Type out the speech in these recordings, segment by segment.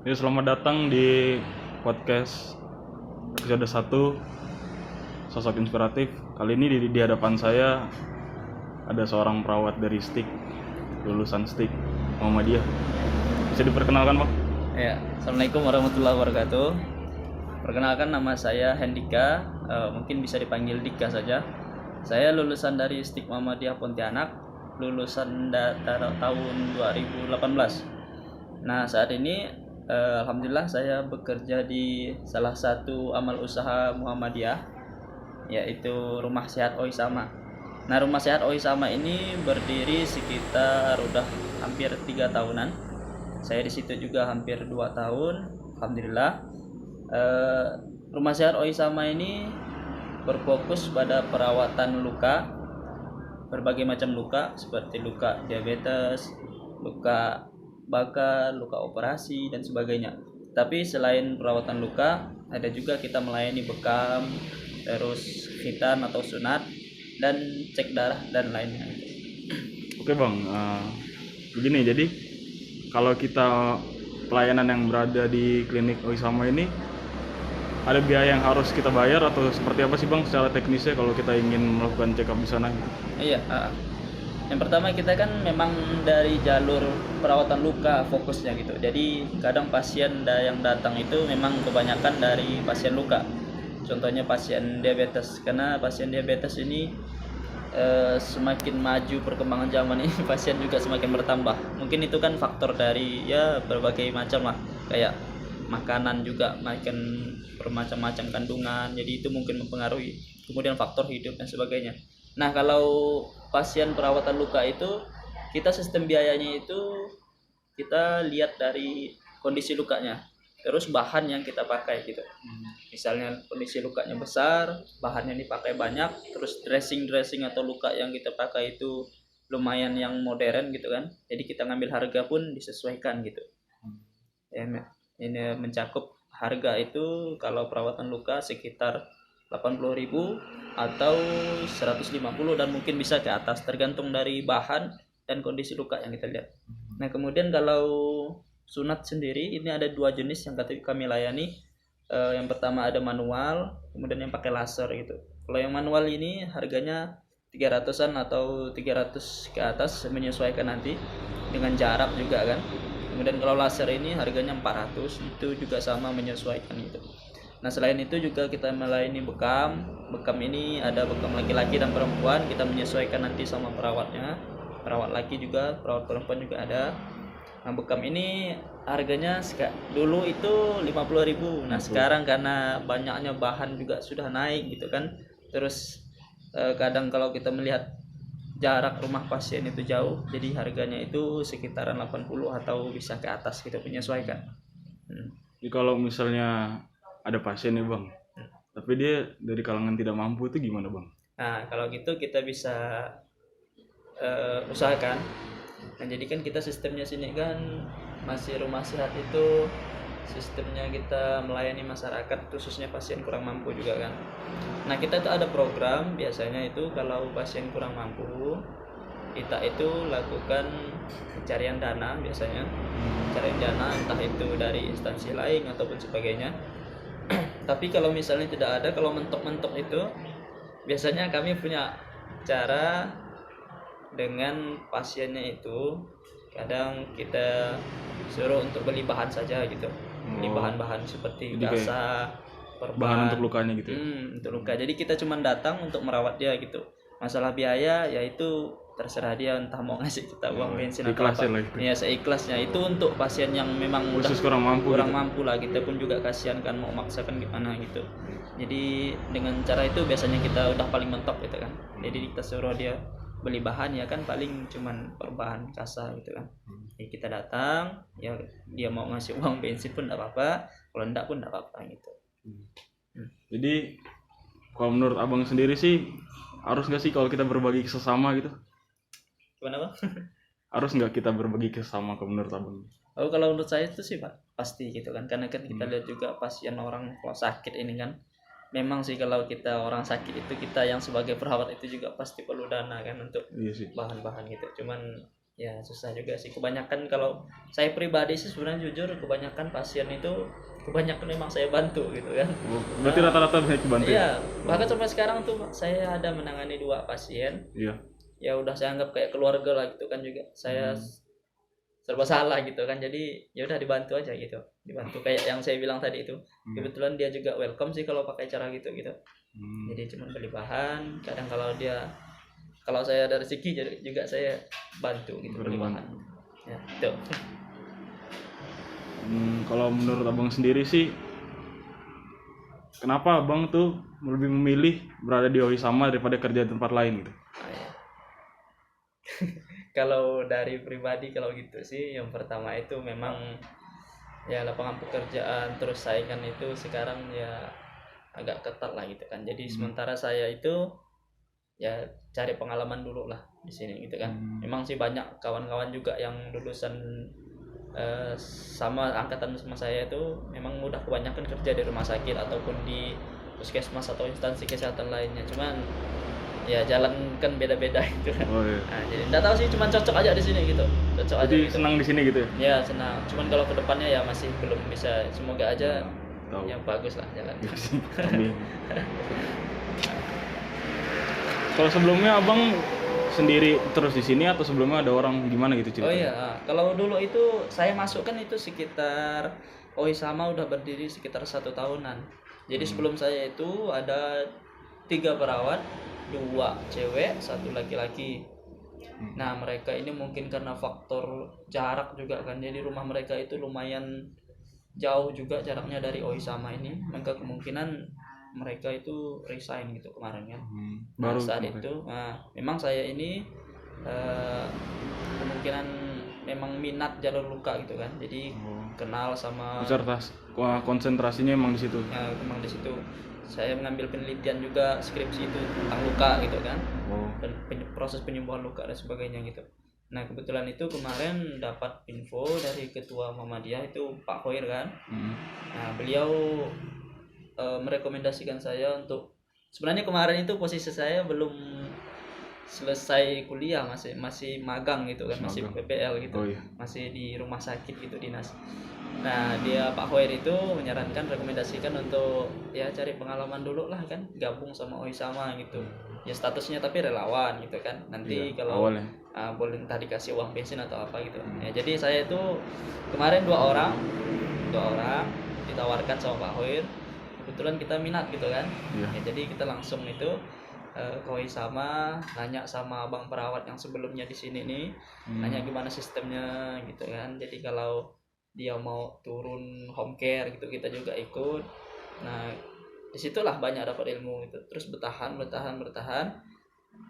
Ya, selamat datang di podcast episode 1 Sosok Inspiratif. Kali ini di hadapan saya ada seorang perawat dari STIK, lulusan STIK Muhammadiyah. Bisa diperkenalkan, Bang? Ya, Assalamualaikum warahmatullahi wabarakatuh. Perkenalkan, nama saya Hendika, mungkin bisa dipanggil Dika saja. Saya lulusan dari STIK Muhammadiyah Pontianak, lulusan tahun 2018. Nah, saat ini alhamdulillah saya bekerja di salah satu amal usaha Muhammadiyah, yaitu Rumah Sehat Oisama. Nah, Rumah Sehat Oisama ini berdiri sekitar udah hampir 3 tahunan. Saya di situ juga hampir 2 tahun, alhamdulillah. Rumah Sehat Oisama ini berfokus pada perawatan luka, berbagai macam luka seperti luka diabetes, luka bakar, luka operasi dan sebagainya. Tapi selain perawatan luka, ada juga kita melayani bekam, terus khitan atau sunat, dan cek darah dan lainnya. Oke, Bang. Begini, jadi kalau kita pelayanan yang berada di klinik Oisama ini, ada biaya yang harus kita bayar atau seperti apa sih, Bang, secara teknisnya kalau kita ingin melakukan check up di sana? Iya, yang pertama kita kan memang dari jalur perawatan luka fokusnya gitu. Jadi kadang pasien yang datang itu memang kebanyakan dari pasien luka. Contohnya pasien diabetes, karena pasien diabetes ini semakin maju perkembangan zaman ini pasien juga semakin bertambah. Mungkin itu kan faktor dari ya berbagai macam lah, kayak makanan juga makan bermacam-macam kandungan, jadi itu mungkin mempengaruhi. Kemudian faktor hidup dan sebagainya. Nah, kalau pasien perawatan luka itu, kita sistem biayanya itu kita lihat dari kondisi lukanya, terus bahan yang kita pakai gitu. Misalnya kondisi lukanya besar, bahan yang dipakai banyak, terus dressing atau luka yang kita pakai itu lumayan yang modern gitu kan. Jadi kita ngambil harga pun disesuaikan gitu. Ya, ini mencakup harga itu kalau perawatan luka sekitar 80.000 atau 150 dan mungkin bisa ke atas tergantung dari bahan dan kondisi luka yang kita lihat. Nah, kemudian kalau sunat sendiri ini ada 2 jenis yang kami layani. Yang pertama ada manual, kemudian yang pakai laser gitu. Kalau yang manual ini harganya 300-an atau 300 ke atas menyesuaikan nanti dengan jarak juga kan. Kemudian kalau laser ini harganya 400, itu juga sama menyesuaikan gitu. Nah, selain itu juga kita melayani bekam. Bekam ini ada bekam laki-laki dan perempuan, kita menyesuaikan nanti sama perawatnya. Perawat laki juga, perawat perempuan juga ada. Nah, bekam ini harganya dulu itu 50.000. Nah, sekarang karena banyaknya bahan juga sudah naik gitu kan. Terus kadang kalau kita melihat jarak rumah pasien itu jauh, jadi harganya itu sekitaran 80 atau bisa ke atas kita menyesuaikan. Jadi kalau misalnya ada pasien nih, Bang, tapi dia dari kalangan tidak mampu, itu gimana, Bang? Nah, kalau gitu kita bisa usahakan. Nah, jadi kan kita sistemnya sini kan masih rumah sehat itu sistemnya kita melayani masyarakat, khususnya pasien kurang mampu juga kan. Nah, kita itu ada program biasanya itu kalau pasien kurang mampu, kita itu lakukan pencarian dana biasanya. Pencarian dana entah itu dari instansi lain ataupun sebagainya. Tapi kalau misalnya tidak ada, kalau mentok-mentok itu biasanya kami punya cara dengan pasiennya itu. Kadang kita suruh untuk beli bahan saja gitu. Beli bahan-bahan seperti Jadi kayak gasa, perban, bahan untuk lukanya gitu ya? untuk luka. Jadi kita cuma datang untuk merawat dia gitu. Masalah biaya yaitu terserah dia, entah mau ngasih kita uang bensin atau apa. Ya, seikhlasnya. Itu untuk pasien yang memang Khusus udah kurang gitu. mampu lah. Kita pun juga kasihan kan, mau maksakan gimana gitu. Jadi dengan cara itu biasanya kita udah paling mentok gitu kan. Jadi kita suruh dia beli bahan ya kan paling cuman perbahan kasa gitu kan. Jadi kita datang, ya dia mau ngasih uang bensin pun enggak apa-apa, kalau enggak pun enggak apa-apa gitu. Jadi kalau menurut Abang sendiri sih, harus nggak sih kalau kita berbagi sesama gitu? Gimana, Bang? Harus nggak kita berbagi sesama kalau menurut Abang? Oh, kalau menurut saya itu sih Pak, pasti gitu kan. Karena kan kita lihat juga pasien orang kalau sakit ini kan. Memang sih kalau kita orang sakit itu, kita yang sebagai perawat itu juga pasti perlu dana kan untuk bahan-bahan gitu. Cuman Ya susah juga sih, kebanyakan kalau saya pribadi sih sebenarnya jujur kebanyakan pasien itu kebanyakan memang saya bantu gitu kan. Oh, berarti rata-rata banyak dibantu ya? Iya, bahkan sampai sekarang tuh saya ada menangani 2 pasien Iya. ya udah saya anggap kayak keluarga lah gitu kan, juga saya serba salah gitu kan, jadi ya udah dibantu aja gitu, dibantu kayak yang saya bilang tadi itu. Kebetulan dia juga welcome sih kalau pakai cara gitu gitu. Jadi cuma beli bahan, kadang kalau saya ada rezeki juga saya bantu gitu beli bahan ya itu. Kalau menurut abang sendiri sih, kenapa abang tuh lebih memilih berada di Ohisama daripada kerja di tempat lain gitu? Ya. Kalau dari pribadi kalau gitu sih, yang pertama itu memang ya lapangan pekerjaan terus saingan itu sekarang ya agak ketat lah gitu kan. Jadi sementara saya itu ya cari pengalaman dulu lah di sini gitu kan. Memang sih banyak kawan-kawan juga yang lulusan sama angkatan sama saya itu memang udah kebanyakan kerja di rumah sakit ataupun di puskesmas atau instansi kesehatan lainnya, cuman ya jalan kan beda-beda itu kan. Oh iya. Nah, jadi nggak tahu sih, cuman cocok aja di sini gitu, cocok aja Jadi gitu. senang di sini gitu ya? Ya senang, cuman kalau kedepannya ya masih belum bisa, semoga aja Tahu. yang bagus lah jalan. Amin. Kalau sebelumnya abang sendiri terus di sini atau sebelumnya ada orang gimana gitu Oh ceritanya? iya, kalau dulu itu saya masuk kan itu sekitar Ohisama udah berdiri sekitar 1 tahunan. Jadi sebelum saya itu ada 3 perawat, 2 cewek, 1 laki-laki. Nah mereka ini mungkin karena faktor jarak juga kan, jadi rumah mereka itu lumayan jauh juga jaraknya dari Ohisama ini, maka kemungkinan mereka itu resign gitu kemarin kan. Nah, Baru saat kemarin. itu memang saya ini kemungkinan memang minat jalur luka gitu kan, jadi kenal sama Konsentrasinya emang di situ. memang di situ saya mengambil penelitian juga, skripsi itu tentang luka gitu kan, dan proses penyembuhan luka dan sebagainya gitu. Nah kebetulan itu kemarin dapat info dari ketua Muhammadiyah itu Pak Khoir kan. Nah beliau merekomendasikan saya untuk, sebenarnya kemarin itu posisi saya belum selesai kuliah, masih magang gitu kan, masih PPL gitu. Oh, iya. Masih di rumah sakit gitu dinas. Nah dia Pak Khoir itu menyarankan, rekomendasikan untuk ya cari pengalaman dulu lah kan, gabung sama Ohisama gitu ya, statusnya tapi relawan gitu kan, nanti Iya, kalau awalnya. boleh entah dikasih uang bensin atau apa gitu ya. Jadi saya itu kemarin dua orang ditawarkan sama Pak Khoir, kebetulan kita minat gitu kan. Iya. Ya, jadi kita langsung itu ke Ohisama, nanya sama abang perawat yang sebelumnya di sini nih, nanya gimana sistemnya gitu kan. Jadi kalau dia mau turun home care gitu kita juga ikut. Nah disitulah banyak dapat ilmu gitu, terus bertahan.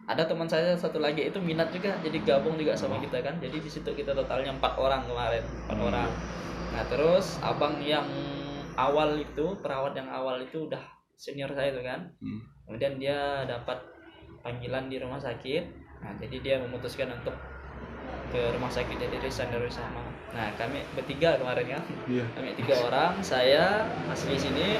Ada teman saya satu lagi itu minat juga, jadi gabung juga sama kita kan. Jadi di situ kita totalnya 4 orang kemarin, 4 orang. Nah terus abang yang awal itu, perawat yang awal itu udah senior saya tuh kan. Kemudian dia dapat panggilan di rumah sakit. Nah jadi dia memutuskan untuk ke rumah sakit, jadi resign dari sama. Nah kami bertiga kemarin kan. Iya. Kami 3 orang, saya asli sini,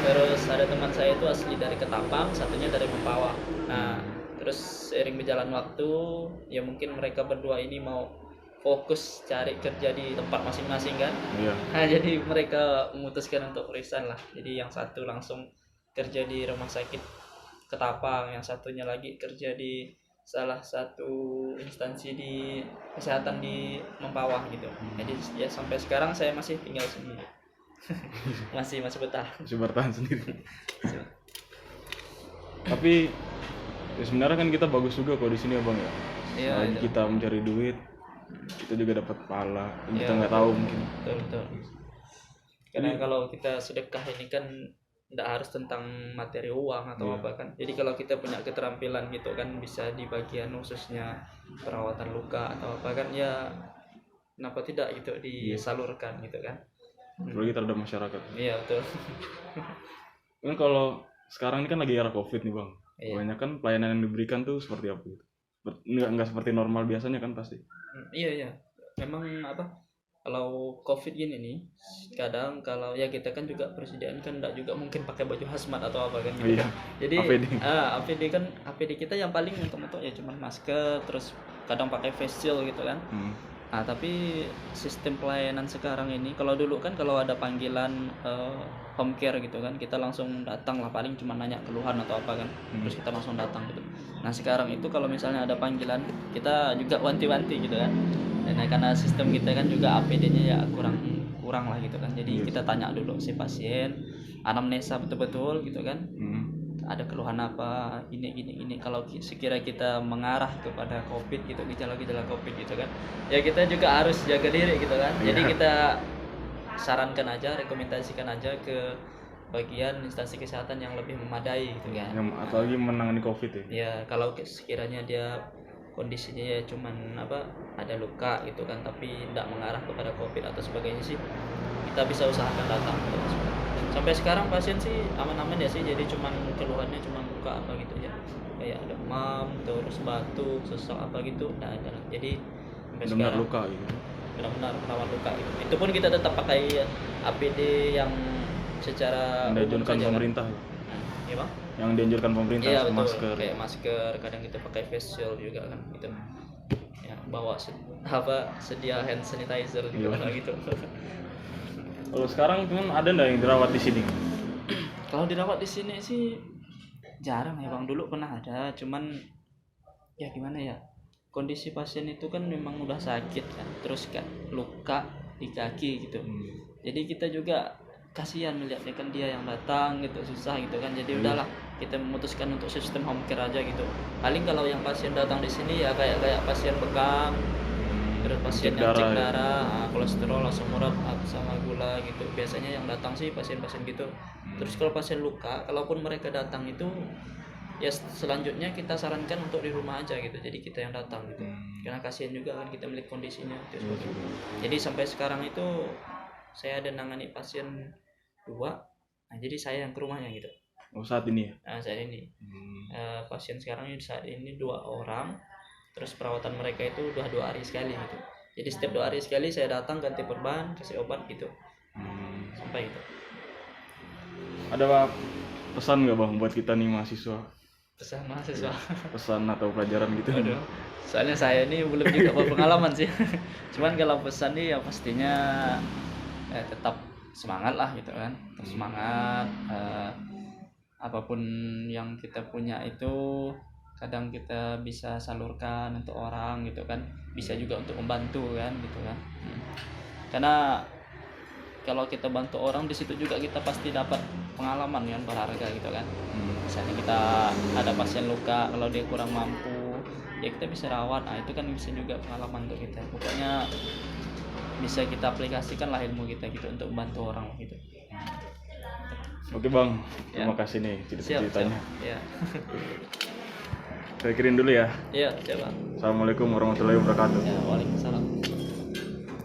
terus ada teman saya itu asli dari Ketapang, satunya dari Mempawah. Nah terus seiring berjalan waktu ya mungkin mereka berdua ini mau fokus cari kerja di tempat masing-masing kan. Iya. Nah jadi mereka memutuskan untuk resign lah. Jadi yang satu langsung kerja di rumah sakit Ketapang, yang satunya lagi kerja di salah satu instansi di kesehatan di Mempawah gitu. Jadi ya sampai sekarang saya masih tinggal sendiri. masih betah. Masih bertahan sendiri. Tapi ya sebenarnya kan kita bagus juga kalau di sini abang ya. Iya, Selain itu. kita mencari duit, kita juga dapat pahala. Yang kita Iya, nggak tahu mungkin. Betul. Karena kalau kita sedekah ini kan tidak harus tentang materi uang atau Iya. apa kan. Jadi kalau kita punya keterampilan gitu kan, bisa di bagian khususnya perawatan luka atau apa kan ya, kenapa tidak gitu disalurkan gitu kan. Apalagi terhadap masyarakat. Iya betul. Kan kalau sekarang ini kan lagi era COVID nih bang. Iya. Banyak kan pelayanan yang diberikan tuh seperti apa gitu. Nggak seperti normal biasanya kan pasti. Iya. Memang Kalau COVID gini nih, kadang kalau ya kita kan juga persediaan kan enggak juga mungkin pakai baju hazmat atau apa kan gitu. Iya. Jadi APD. APD kan APD kita yang paling mentok ya cuma masker, terus kadang pakai face shield gitu kan. Nah, tapi sistem pelayanan sekarang ini, kalau dulu kan kalau ada panggilan home care gitu kan, kita langsung datang lah, paling cuma nanya keluhan atau apa kan, terus kita langsung datang gitu. Nah sekarang itu kalau misalnya ada panggilan, kita juga wanti-wanti gitu kan. Dan karena sistem kita kan juga APD-nya ya kurang lah gitu kan. Jadi kita tanya dulu si pasien, anamnesa betul-betul gitu kan. Ada keluhan apa, ini kalau sekira kita mengarah kepada COVID gitu, gejala-gejala COVID gitu kan, ya kita juga harus jaga diri gitu kan. Jadi kita sarankan aja, rekomendasikan aja ke bagian instansi kesehatan yang lebih memadai gitu kan. Atau lagi menangani COVID ya. Ya kalau sekiranya dia kondisinya ya cuman ada luka gitu kan, tapi tidak mengarah kepada COVID atau sebagainya sih, kita bisa usahakan datang gitu. Sampai sekarang pasien sih aman-aman ya sih, jadi cuman keluhannya cuma luka apa gitu ya, kayak demam terus batuk sesak apa gitu, nggak ada. Jadi sampai Benar sekarang luka gitu. benar-benar rawan luka gitu. Itu pun kita tetap pakai APD yang secara Yang dianjurkan umum saja, pemerintah. kan? Iya bang? Yang dianjurkan pemerintah, Iya betul. masker. Kayak masker, kadang kita pakai face shield juga kan gitu. Ya bawa sedia hand sanitizer juga gitu. Kalau sekarang cuman ada nggak yang dirawat di sini? Kalau dirawat di sini sih jarang ya bang. Dulu pernah ada, cuman ya gimana ya, kondisi pasien itu kan memang udah sakit kan, terus kan luka di kaki gitu. Jadi kita juga kasihan melihatnya kan, dia yang datang gitu susah gitu kan. Jadi udahlah, kita memutuskan untuk sistem home care aja gitu. Paling kalau yang pasien datang di sini ya kayak pasien bekam, terus pasien yang cek darah, kolesterol, asam urat, sama gula gitu. Biasanya yang datang sih pasien-pasien gitu. Terus kalau pasien luka, kalaupun mereka datang itu ya selanjutnya kita sarankan untuk di rumah aja gitu. Jadi kita yang datang gitu. Karena kasihan juga kan kita melihat kondisinya gitu. Jadi sampai sekarang itu saya ada nangani pasien 2. Nah, jadi saya yang ke rumahnya gitu. Oh, saat ini ya? Nah, saat ini. Pasien sekarang ini saat ini 2 orang. Terus perawatan mereka itu 2 hari sekali gitu. Jadi setiap 2 hari sekali saya datang, ganti perban, kasih obat gitu. Sampai gitu. Ada pesan nggak bang buat kita nih mahasiswa? Pesan mahasiswa. Pesan atau pelajaran gitu? Aduh. Soalnya saya ini belum juga berpengalaman sih. Cuman kalau pesan nih ya pastinya tetap semangat lah gitu kan. Tetap semangat. Apapun yang kita punya itu kadang kita bisa salurkan untuk orang gitu kan, bisa juga untuk membantu kan gitu kan. Karena kalau kita bantu orang, di situ juga kita pasti dapat pengalaman kan berharga gitu kan. Misalnya kita ada pasien luka, kalau dia kurang mampu ya kita bisa rawat, nah itu kan bisa juga pengalaman untuk kita. Pokoknya bisa kita aplikasikan lah ilmu kita gitu untuk membantu orang gitu. Oke bang, terima kasih nih cerita-ceritanya. Ya. Saya kirim dulu ya. Iya, siap bang. Assalamualaikum warahmatullahi wabarakatuh. Ya, waalaikumsalam.